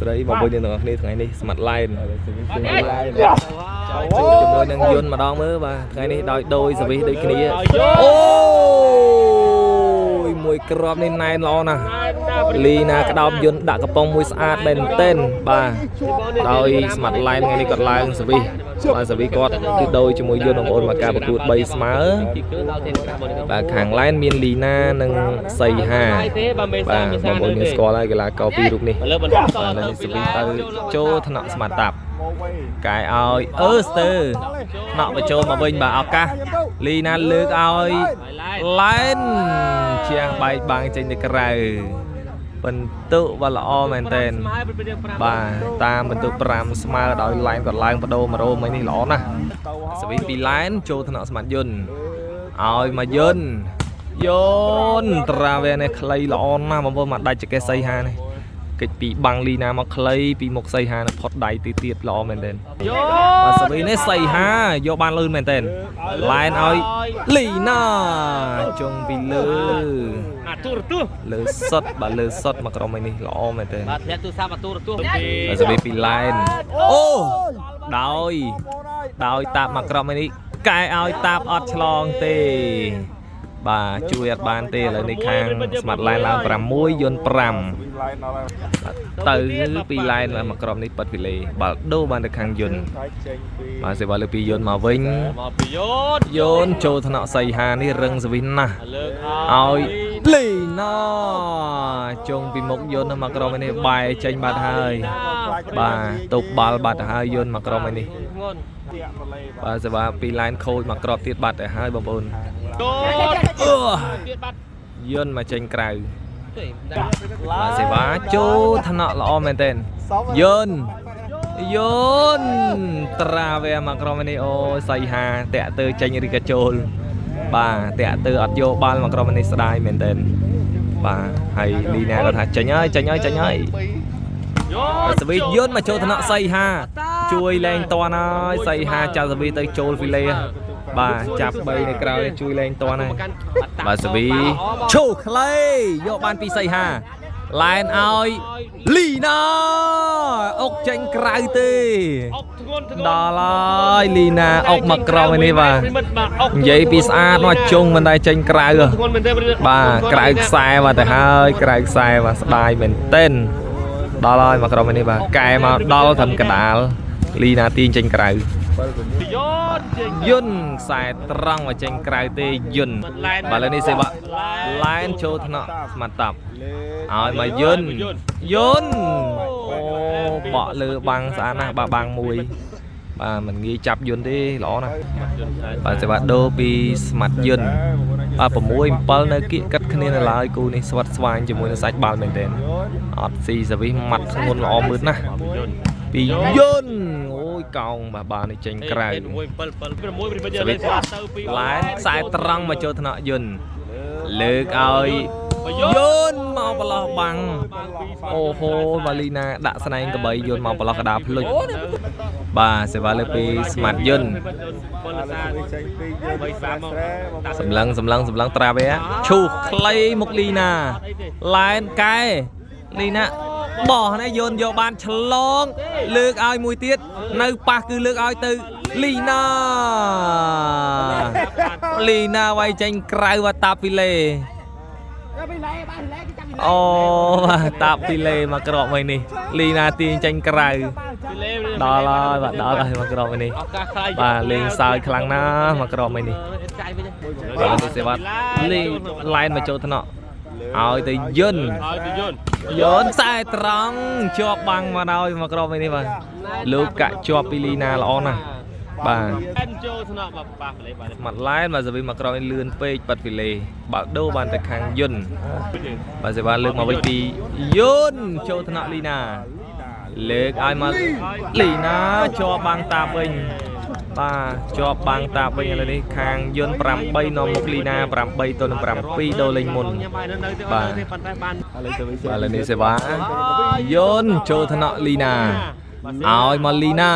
ស្រីបងប្អូនយើងទាំងអស់គ្នាថ្ងៃនេះស្មាត់ឡែនជួបជាមួយនឹងយន្តម្ដងមើលបាទថ្ងៃនេះដោយសវិសដូចគ្នាអូយមួយក្របនេះណែនល្អណាស់លីណាក្តោបយន្តដាក់កំប៉ុងមួយស្អាតមែនទែនបាទដោយស្មាត់ឡែនថ្ងៃនេះគាត់ឡើងសវិសបាទសវិសគាត់គឺដូចជាមួយយន្តបងប្អូនមកការប្រកួត3ស្មើបាទខាងឡែនមានលីណានិងសីហាបាទបងប្អូនយើងស្គាល់ហើយកីឡាករពីររូបនេះបាទនេះសវិសទៅចូលថ្នាក់ស្មាត់តាប់កាយឲ្យស្ទើថ្នាក់បញ្ចូលមកវិញបាទឱកាសលីណាលើកឲ្យឡែនជាងបែកបាំងចេញទៅក្រៅបន្ទុកបាទល្អមែនតើបាទតាមបន្ទុក5ស្មើដោយឡែនគាត់ឡើងបដូរ100មិញនេះល្អណាស់សវិសពីឡែនចូលថ្នាក់ស្មាត់យន្តឲ្យមកយន្តត្រាវែនេះខ្លីល្អណាស់បងប្អូនមកដាច់ចកេះសីហានេះកិច្ចពីបាំងលីណាមកខ្លីពីមុខសីហានឹងផុតដៃទៅទៀតល្អមែនទែនបាទសវិសនេះសីហាយកបានលឿនមែនទែនឡែនឲ្យលីណាចុងពីលើលើសុតបាទលើសុតមកក្រុមនេះល្អមែនទែនបាទធ្លាក់ទូរស័ព្ទទូរទស្សន៍សវិសពីឡែនអូដោយតាបមកក្រុមនេះកែឲ្យតាបអត់ឆ្លងទេបាទជួយអត់បានទេឥឡូវនេះខាងស្មាត់ឡែនឡើង6យន្ត5ទៅពីឡែនមកក្រុមនេះប៉ាត់ពីលេបាល់ដូបានទៅខាងយន្តបាទសេវាលើពីយន្តមកវិញយន្តចូលថ្នាក់សីហានេះរឹងសវិសណាស់ឲ្យលីណាចុងពីមុខយន្តមកក្រុមនេះបែរចេញបាត់ហើយបាទទុកបាល់បាត់ទៅហើយយន្តមកក្រុមនេះបាទសេវាពីឡែនខូចមកក្របទៀតបាត់ទៅហើយបងប្អូនយន្តមកចេញក្រៅបាទសេវាចូលថ្នាក់ល្អមែនទែនយន្តត្រាវែមកក្រុមនេះអូសៃហាតាក់ទៅចេញរីកាចូលបាទតាក់ទៅអត់យកបាល់មកក្រុមនេះស្ដាយមែនទែនបាទហើយលីណាគាត់ថាចេញហើយសវិសយន្តមកចូលថ្នាក់សៃហាជួយលែងតន់ហើយសៃហាចាប់សវិសទៅចូលហ្វីលេបាទចាប់3នៅក្រៅជួយលែងតន់ហើយបាទសវីឈូខ្លីយកបានពីសីហាឡែនឲ្យលីណាអុកចេញក្រៅទេដល់ហើយលីណាអុកមកក្រោមនេះបាទនិយាយពីស្អាតមកជុងមិនដែរចេញក្រៅបាទក្រៅខ្សែមកទៅហើយក្រៅខ្សែបាទស្ដាយមែនទែនដល់ហើយមកក្រោមនេះបាទកែមកដល់ត្រឹមកដាលលីណាទាញចេញក្រៅយន្តខ្សែត្រង់មកចេញក្រៅទេយន្តបាទឥឡូវនេះសេវាឡែនចូលថ្នាក់ស្មាត់តាប់ឲ្យមកយន្តអូបក់លើបាំងស្អាតណាស់បាទបាំងមួយបាទមិនងាយចាប់យន្តទេល្អណាស់បាទសេវាដូរពីស្មាត់យន្តបាទ6 7នៅគៀកកាត់គ្នានៅឡើយគូនេះស្វិតស្វាញជាមួយនឹងសាច់បាល់មែនទែនអត់ស៊ីសវិសម៉ាត់ធ្ងន់ល្អមើលណាស់ពីយន្តកោងបាទបាល់នេះចេញក្រៅឡែនខ្សែត្រង់មកចូលថ្នាក់យន្តលើកឲ្យយន្តមកប្រឡោះបាំងអូហូបាលីណាដាក់ស្នែងកបីយន្តមកប្រឡោះកដាភ្លុចបាទសេវាលើពីស្មាត់យន្តសម្លឹងត្រាវែឈូខ្លីមុខលីណាឡែនកែលីណាបោះនេះយន្តយកបានឆ្លងលើកឲ្យមួយទៀតនៅប៉ះគឺលើកឲ្យទៅលីណាវាយចេញក្រៅបាតាពីលេអូតាពីលេមកក្របវិញនេះលីណាទាញចេញក្រៅដល់ហើយមកក្របវិញនេះបាទលេងសើចខ្លាំងណាស់មកក្របវិញនេះបាទនេះសេវាលេងឡែនមកចូលថ្នាក់ឲ្យទៅយន្តខ្សែត្រង់ជាប់បាំងមកដល់មកក្របនេះបាទលោកកាក់ជាប់ពីលីណាល្អណាស់បាទចូលថ្នាក់មកប៉ះហ្វីលេបាទមាត់ឡែនមកសវិសមកក្រោយលឿនពេកប៉ាត់ហ្វីលេបើកដូរបានទៅខាងយន្តបាទសេវាលើកមកវិញពីយន្តចូលថ្នាក់លីណាលើកឲ្យមកលីណាជាប់បាំងតាវិញបាទជាប់បាំងតាវិញឥឡូវនេះខាងយន្ត8នាំមុខលីណា8ទល់នឹង7ដូរលេងមុនបាទឥឡូវនេះសេវាយន្តចូលថ្នាក់លីណាឲ្យមកលីណា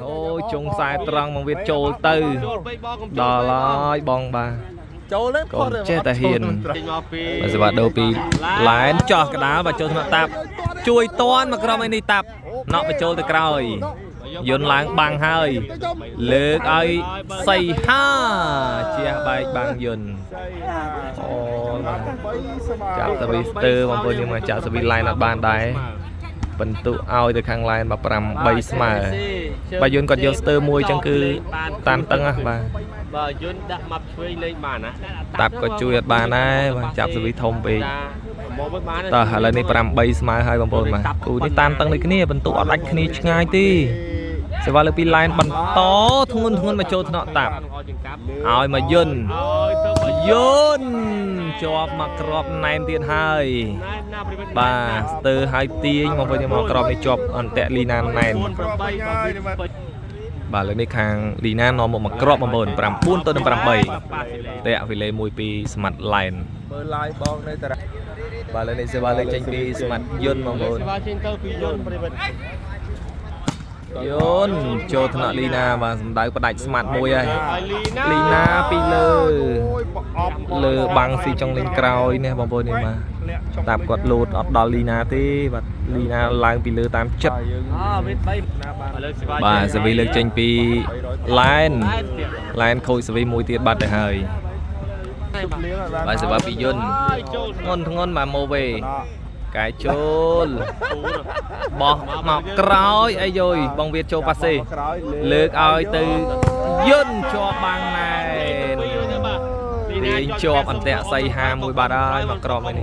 អូចុងខ្សែត្រង់មកវាចូលទៅដល់ហើយបងបាទ còn chết ta hiền và sẽ bắt đầu pi lái cho cái đá và cho nó tạp chui toan mà cái này tạp nó phải cho từ cày dồn láng bằng hơi lược ai xây ha chia bài bằng dồn chạm sẽ bị từ mà nhưng mà chạm sẽ bị line là bàn đáy phần tụ ao từ khang line mà pram bay mà bà dồn còn dồn stir môi chẳng cứ tan tăng á bà tập có chui ở bàn này và chạm sẽ bị thông bị ta hả lên đi pram bay mà hai bằng bồn mà tụi đi tan tăng này cái này phần tụ ở đánh cái này ngay tí sẽ vào pi line bắn to thun mà trôi nọ tạm ao mà dồn cho mặc crop này tiền hai bà từ hai tiếng mà bây giờ mà crop này chọc ăn tẹt lina này bà lên đi hàng lina nó một mặc crop mà bồn pram buôn tôi đâm pram bảy tẹt vì lấy mùi pi smart line bà lên đi sẽ vào lên tranh pi smart dồn mà bồn Yun, cho thằng nọ Lina và đáy có đạch smart môi ai Lina pi lơ băng xì trong lên crowd nè bông bôi này mà tạm quạt lột ở đó Lina tí và Lina lang pi lơ tam chất bà sẽ vì lực tranh pi line khôi sẽ vì môi tiết bát để hơi bà sẽ vào pi Yun ngon mà mô về cái chôn bỏ mọc cõi ấy rồi bóng Việt châu passe lược ai từ Yun cho băng này đi cho anh tẹt xây hà mùi bà đây mặc crom này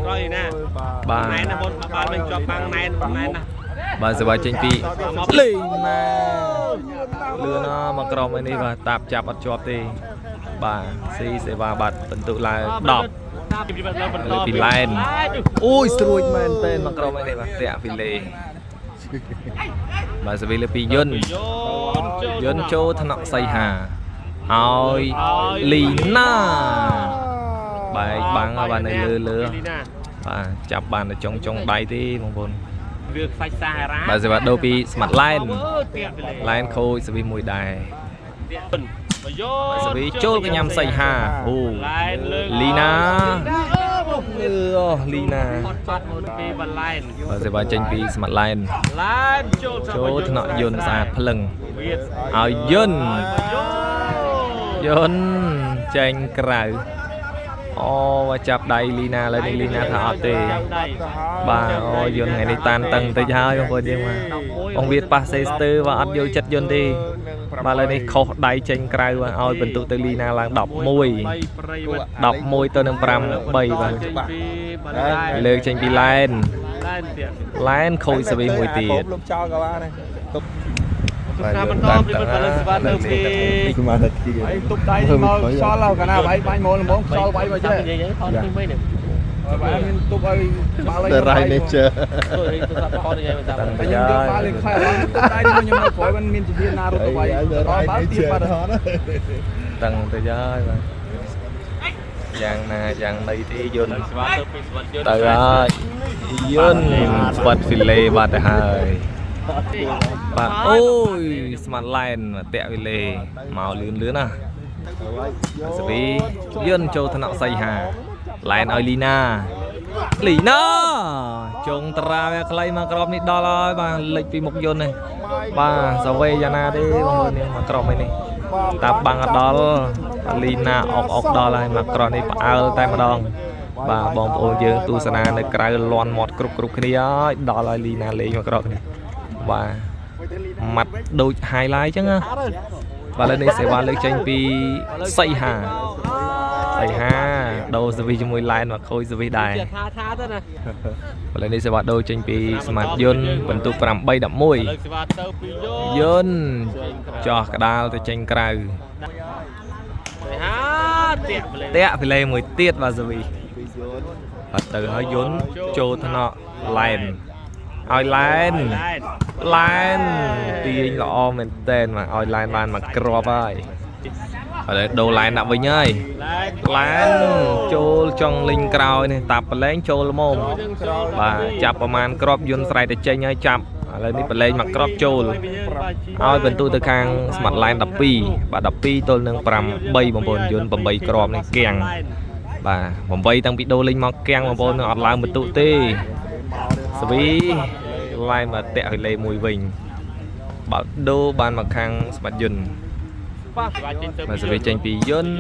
bà sẽ vào tranh pi lì mà lừa nó mặc crom này và tạp chạp bắt chọp thì bà sẽ vào bật tận tự là đọc pi line ui sruit man tên mà crom này mà tẹt pi lê bà sẽ về pi Yun cho thằng nọ xây hà ôi Lina bài băng bà này lừa bà chập bàn ở trong đáy tí mong buồn bà sẽ bắt đầu pi smart line khôi sẽ bị mùi đài bà sẽ bị chốt cái nhằm xây hà Lina bà sẽ vào tranh pi smart line chốt nọ Yun xa phăng Yun tranh cày và chập đầy Lina lên đi Lina thọ tê bà Yun ngày đi tan tầng tới hai không có điên mà ông Việt passer và ăn vô chất Yun đi bà lên đi khô đầy tranh cày và ôi bình tụ tới Lina là đọc môi tôi nâng pram bay và lơ tranh pi line khôi sẽ bị mùi tiệt tục đây thì mà so là cả nào vậy bay mồi muốn so bay mà chứ tục ơi the right nature ba lên khai là tục đây thì nhưng mà khỏi bên miền Trung nào rồi vậy đó báo tiền mà đó tầng tới giới và dạng này thì Yun từ Yun bật phi lê bật hai bà ôi smart line mà tẹo lề màu lươn à sẽ bị Yun châu thằng nọ xây hà line ơi Lina trông tra về clay mà crop này đo rồi bà lịch vì một Yun này bà sao về Jana đi bông này mà crop này tập bằng đó Lina ọc đo lại mà crop này ao tay mà đòn bà bông ôn dương tu sana nơi cày loan mọt cục kia đo lại Lina lấy mà crop này và mặt đôi highlight chứ á và lên đây sẽ vào lấy tranh pi xây hà đâu sẽ vì cho mùi line mà khôi sẽ vì đài và lên đây sẽ vào đôi tranh pi smart Yun vẫn tụ pram bay đậm môi Yun cho cả đào tới tranh cày tẹt thì lên mùi tiết và rồi và từ hơi Yun cho thằng nọ line oi line tiền lọ mình tên mà oi line ban mà crop ơi ở đây đồ line nặng với nhơi line cho trong linh crowd này tập lấy cho mồm và chậpประมาณ crop Yun sai để chơi nhơi chập ឥឡូវនេះបលែងមកក្របចូលឲ្យបន្ទូទៅខាងស្មាត់ឡែន12បាទ12ទល់នឹង8បងប្អូនយន្ត8ក្របនេះគៀងបាទ8តាំងពីដូរលេងមកគៀងបងប្អូននឹងអត់ឡើងបន្ទុទេសវីឡែនមកតាក់ឲ្យលេមួយវិញបាទដូរបានមកខាងស្មាត់យន្តបាទសវីចេញពីយន្ត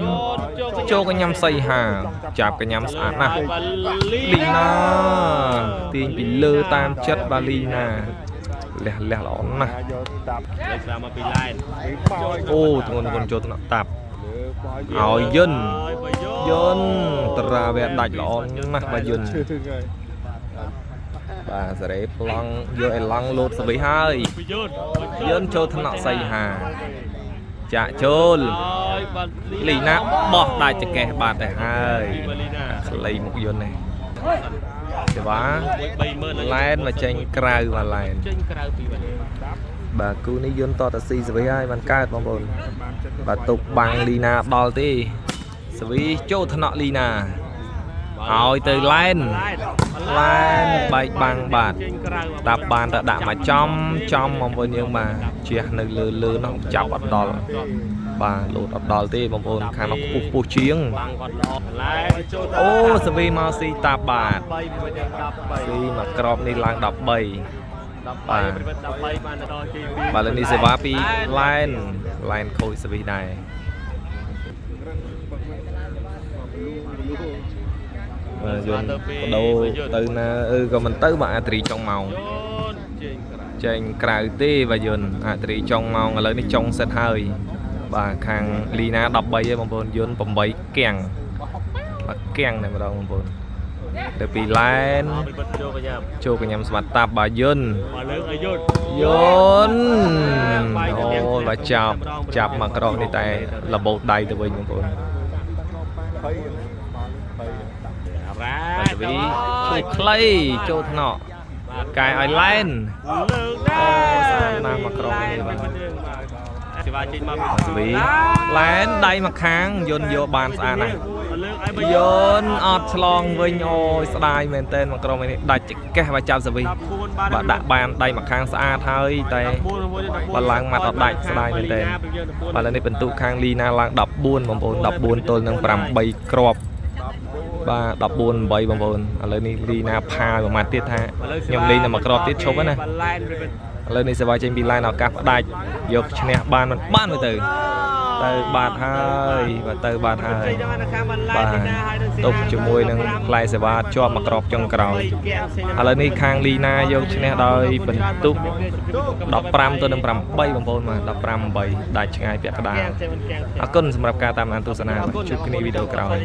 ចូលកញ្ញាំសៃហាចាប់កញ្ញាំស្អាតណាស់លីណាទាញពីលើតាមចិត្តបាទលីណាលះល្អណាស់អូធ្ងន់ចូលថ្នាក់តាប់ឲ្យយន្តតារាវែដាច់ល្អណាស់បាទយន្តបាទសេរីប្លង់យកអេឡង់លោតសវីហើយយន្តចូលថ្នាក់សៃហាចាក់ចូលលីណាបោះដាច់ចកេះបាទទៅហើយខ្លីមុខយន្តនេះសេវាឡែនមកចេញក្រៅបាទឡែនបាទគូនេះយន្តតតស៊ីសវីហើយបានកើតបងប្អូនបាទទុកបាំងលីណាដល់ទេសវីចូលថ្នាក់លីណាឲ្យទៅឡែនបែកបាំងបាទតាប់បានទៅដាក់មកចំបងប្អូនយើងបាទជះនៅលើនោះចាប់អត់ដល់បាទលោតអត់ដល់ទេបងប្អូនខាងនោះពុះជាងអូសវីមកស៊ីតាប់បាទស៊ីមកក្របនេះឡើង13បាទលើនេះសេវាពីឡែនខូចសវីដែរយន្តបដូរទៅណាក៏មិនទៅបាទអាត្រីចុងម៉ោងចេញក្រៅទេបាទយន្តអាត្រីចុងម៉ោងឥឡូវនេះចុងសិតហើយបាទខាងលីណា13ឯងបងប្អូនយន្ត8គៀងបាទគៀងតែម្ដងបងប្អូនទៅពីឡែនចូលកញ្ញាំស្មាត់តាប់បាទយន្តអូបាទចាប់មកក្រោកនេះតែលបោដៃទៅវិញបងប្អូនបាទវីជួយខ្លីចូលថ្នាក់កាយឲ្យឡែនអូស្អាតណាស់មកក្រោមនេះបាទសវីឡែនដៃមកខាងយន្តយកបានស្អាតណាស់យន្តអត់ឆ្លងវិញអូយស្ដាយមែនតើមកក្រោមនេះដាច់ចកេះបាទចាប់សវីបាទដាក់បានដៃមកខាងស្អាតហើយតែបើឡើងម៉ាត់អត់ដាច់ស្ដាយមែនតើបាទឥឡូវនេះបន្ទុកខាងលីណាឡើង14បងប្អូន14ទល់នឹង8គ្រាប់បាទ14 8បងប្អូនឥឡូវនេះលីណាផាប្រមាណទៀតថាខ្ញុំលេងតែមួយគ្រាប់ទៀតឈប់ណាឥឡូវនេះសេវាចេញពីឡែនឱកាសផ្ដាច់យកឈ្នះបានទៅបាទហើយបាទទៅបាទហើយបាទតុបជាមួយនឹងផ្លែសេវាជាប់មួយគ្រាប់ចុងក្រោយឥឡូវនេះខាងលីណាយកឈ្នះដោយបន្ទុក15ទៅនឹង8បងប្អូនបាទ15-8ដាច់ឆ្ងាយពាក់កណ្ដាលអរគុណសម្រាប់ការតាមដានទស្សនាជួបគ្នាវីដេអូក្រោយ